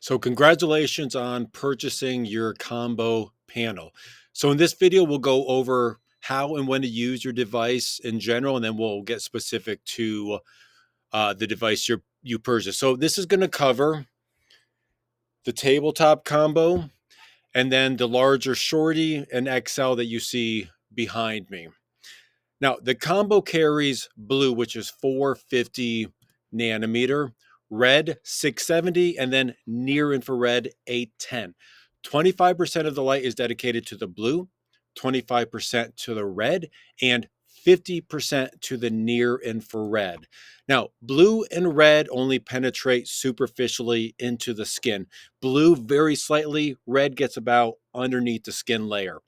So congratulations on purchasing your combo panel. So in this video, we'll go over how and when to use your device in general, and then we'll get specific to the device you purchased. So this is going to cover the tabletop combo and then the larger Shorty and XL that you see behind me. Now, the combo carries blue, which is 450 nanometer, red 670, and then near infrared 810. 25% of the light is dedicated to the blue, 25% to the red, and 50% to the near infrared. Now, blue and red only penetrate superficially into the skin. Blue very slightly, red gets about underneath the skin layer.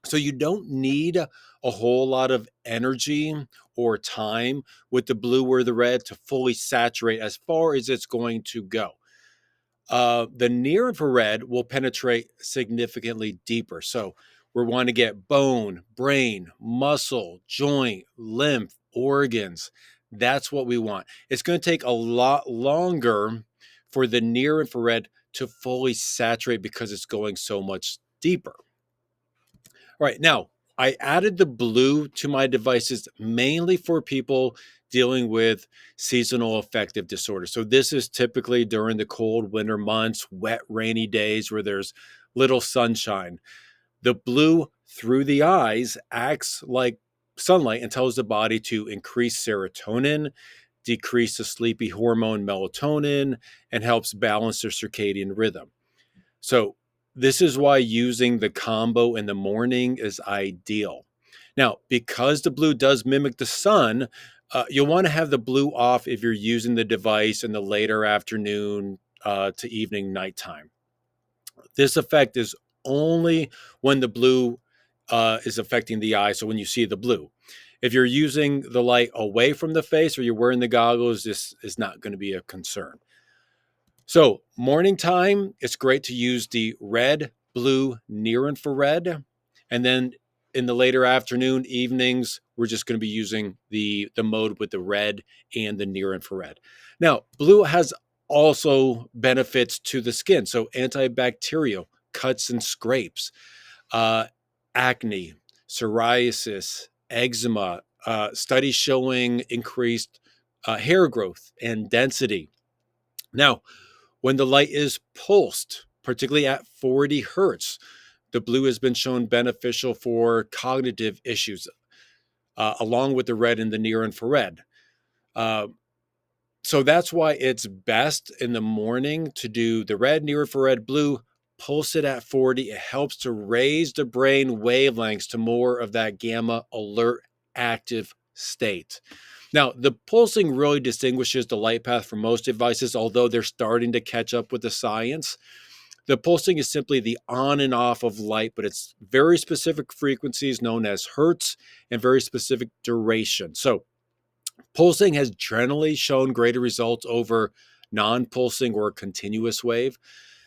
So you don't need a whole lot of energy or time with the blue or the red to fully saturate as far as it's going to go. The near infrared will penetrate significantly deeper. So we want to get bone, brain, muscle, joint, lymph, organs. That's what we want. It's going to take a lot longer for the near infrared to fully saturate because it's going so much deeper. All right, now I added the blue to my devices mainly for people dealing with seasonal affective disorder. So this is typically during the cold winter months, wet, rainy days where there's little sunshine. The blue through the eyes acts like sunlight and tells the body to increase serotonin, decrease the sleepy hormone melatonin, and helps balance their circadian rhythm. So this is why using the combo in the morning is ideal. Now, because the blue does mimic the sun, you'll want to have the blue off if you're using the device in the later afternoon to evening nighttime. This effect is only when the blue is affecting the eye. So when you see the blue, if you're using the light away from the face or you're wearing the goggles, this is not going to be a concern. So morning time, it's great to use the red, blue, near infrared. And then in the later afternoon, evenings, we're just going to be using the mode with the red and the near infrared. Now, blue has also benefits to the skin. So antibacterial, cuts and scrapes, uh, acne, psoriasis, eczema, studies showing increased hair growth and density. Now, when the light is pulsed, particularly at 40 hertz, the blue has been shown beneficial for cognitive issues, along with the red and the near infrared. Uh, so that's why it's best in the morning to do the red, near infrared, blue, pulse it at 40. It helps to raise the brain wavelengths to more of that gamma alert active state. Now, the pulsing really distinguishes the light path from most devices, although they're starting to catch up with the science. The pulsing is simply the on and off of light, but it's very specific frequencies known as hertz and very specific duration. So pulsing has generally shown greater results over non-pulsing or continuous wave.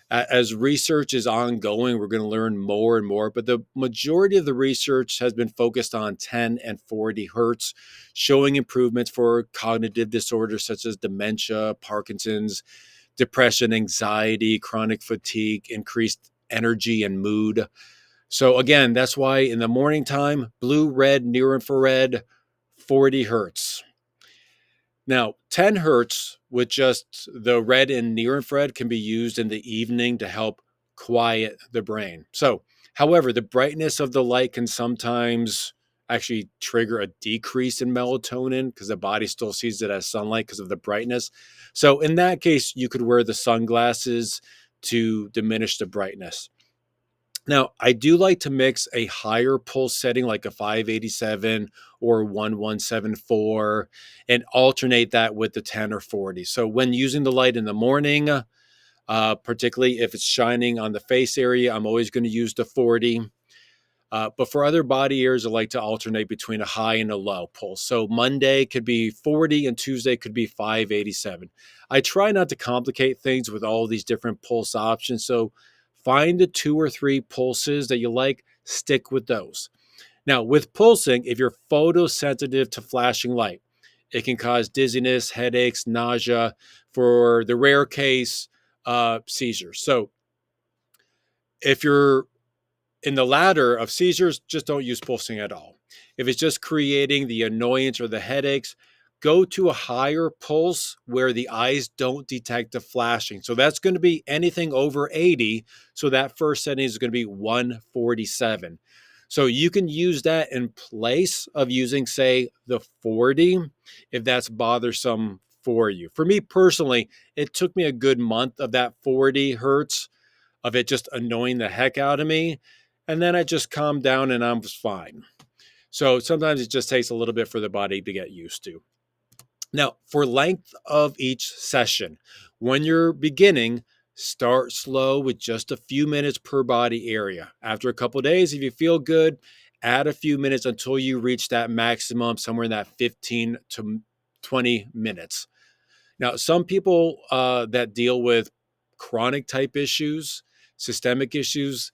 As research is ongoing, we're going to learn more and more, but the majority of the research has been focused on 10 and 40 hertz, showing improvements for cognitive disorders such as dementia, Parkinson's, depression, anxiety, chronic fatigue, increased energy and mood. So again, that's why in the morning time, blue, red, near infrared, 40 hertz. Now, 10 hertz with just the red and near infrared can be used in the evening to help quiet the brain. So, however, the brightness of the light can sometimes actually trigger a decrease in melatonin because the body still sees it as sunlight because of the brightness. So, in that case, you could wear the sunglasses to diminish the brightness. Now, I do like to mix a higher pulse setting like a 587 or 1174 and alternate that with the 10 or 40. So when using the light in the morning, particularly if it's shining on the face area, I'm always going to use the 40. But for other body areas, I like to alternate between a high and a low pulse. So Monday could be 40 and Tuesday could be 587. I try not to complicate things with all these different pulse options. So find the 2 or 3 pulses that you like, stick with those. Now, with pulsing, if you're photosensitive to flashing light, it can cause dizziness, headaches, nausea. For the rare case, seizures. So if you're in the latter of seizures, just don't use pulsing at all. If it's just creating the annoyance or the headaches, go to a higher pulse where the eyes don't detect the flashing. So that's going to be anything over 80. So that first setting is going to be 147. So you can use that in place of using, say, the 40 if that's bothersome for you. For me personally, it took me a good month of that 40 hertz of it just annoying the heck out of me. And then I just calmed down and I was fine. So sometimes it just takes a little bit for the body to get used to. Now, for length of each session, when you're beginning, start slow with just a few minutes per body area. After a couple of days, if you feel good, add a few minutes until you reach that maximum, somewhere in that 15 to 20 minutes. Now, some people that deal with chronic type issues, systemic issues,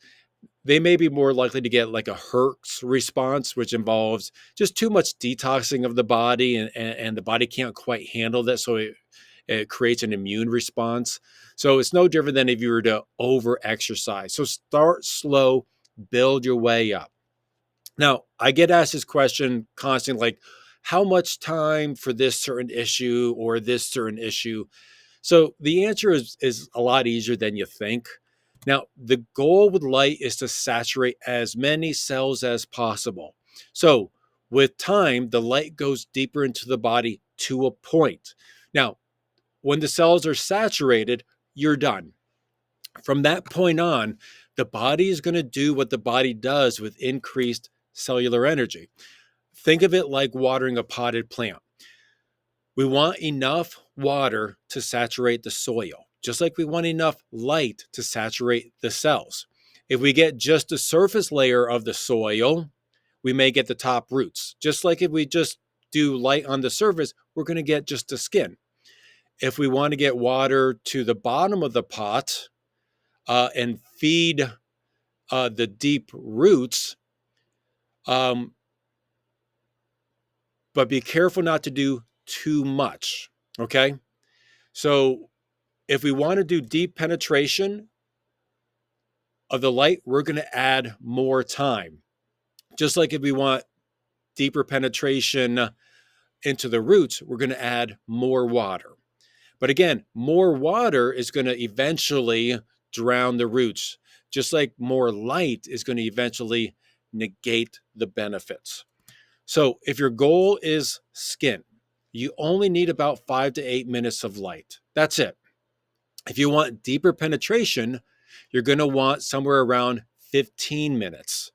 they may be more likely to get like a Hertz response, which involves just too much detoxing of the body, and the body can't quite handle that. So it creates an immune response. So it's no different than if you were to over exercise. So start slow, build your way up. Now, I get asked this question constantly, like, how much time for this certain issue or this certain issue? So the answer is a lot easier than you think. Now, the goal with light is to saturate as many cells as possible. So with time, the light goes deeper into the body to a point. Now, when the cells are saturated, you're done. From that point on, the body is going to do what the body does with increased cellular energy. Think of it like watering a potted plant. We want enough water to saturate the soil, just like we want enough light to saturate the cells. If we get just the surface layer of the soil, we may get the top roots. Just like if we just do light on the surface, we're going to get just the skin. If we want to get water to the bottom of the pot and feed the deep roots, um, but be careful not to do too much. Okay. So if we want to do deep penetration of the light, we're going to add more time. Just like if we want deeper penetration into the roots, we're going to add more water. But again, more water is going to eventually drown the roots, just like more light is going to eventually negate the benefits. So if your goal is skin, you only need about 5 to 8 minutes of light. That's it. If you want deeper penetration, you're going to want somewhere around 15 minutes.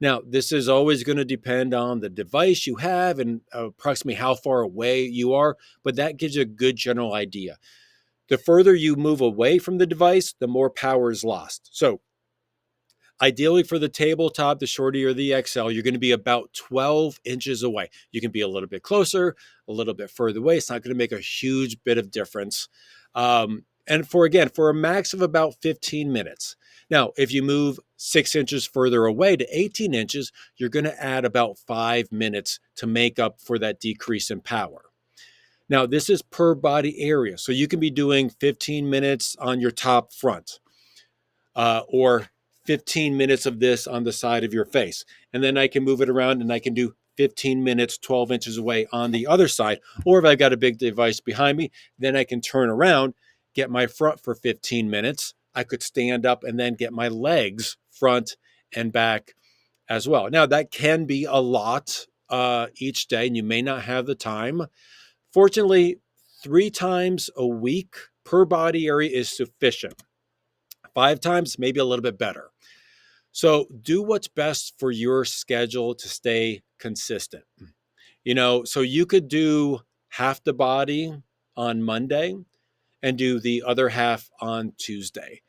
Now, this is always going to depend on the device you have and approximately how far away you are, but that gives you a good general idea. The further you move away from the device, the more power is lost. So ideally for the tabletop, the Shorty or the XL, you're going to be about 12 inches away. You can be a little bit closer, a little bit further away. It's not going to make a huge bit of difference. And for a max of about 15 minutes. Now, if you move 6 inches further away to 18 inches, you're going to add about 5 minutes to make up for that decrease in power. Now, this is per body area. So you can be doing 15 minutes on your top front or 15 minutes of this on the side of your face. And then I can move it around and I can do 15 minutes, 12 inches away on the other side. Or if I've got a big device behind me, then I can turn around, get my front for 15 minutes. I could stand up and then get my legs front and back as well. Now, that can be a lot each day, and you may not have the time. Fortunately, 3 times a week per body area is sufficient. 5 times, maybe a little bit better. So do what's best for your schedule to stay consistent. So you could do half the body on Monday and do the other half on Tuesday.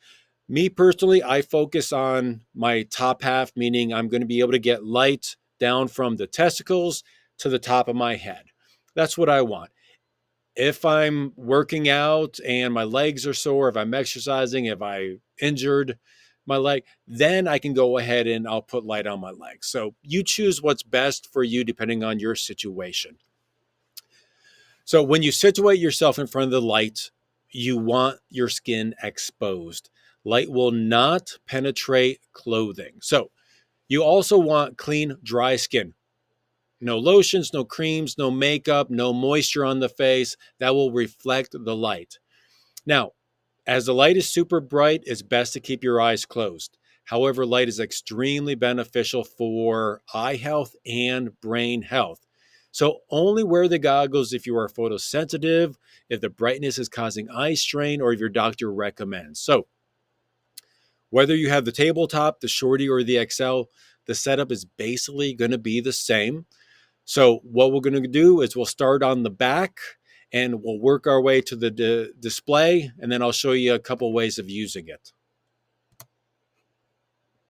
Me personally, I focus on my top half, meaning I'm going to be able to get light down from the testicles to the top of my head. That's what I want. If I'm working out and my legs are sore, if I'm exercising, if I injured my leg, then I can go ahead and I'll put light on my legs. So you choose what's best for you depending on your situation. So when you situate yourself in front of the light, you want your skin exposed. Light will not penetrate clothing. So you also want clean, dry skin. No lotions, no creams, no makeup, no moisture on the face. That will reflect the light. Now, as the light is super bright, it's best to keep your eyes closed. However, light is extremely beneficial for eye health and brain health. So only wear the goggles if you are photosensitive, if the brightness is causing eye strain, or if your doctor recommends. So whether you have the tabletop, the Shorty, or the XL, the setup is basically going to be the same. So what we're going to do is we'll start on the back and we'll work our way to the display, and then I'll show you a couple ways of using it.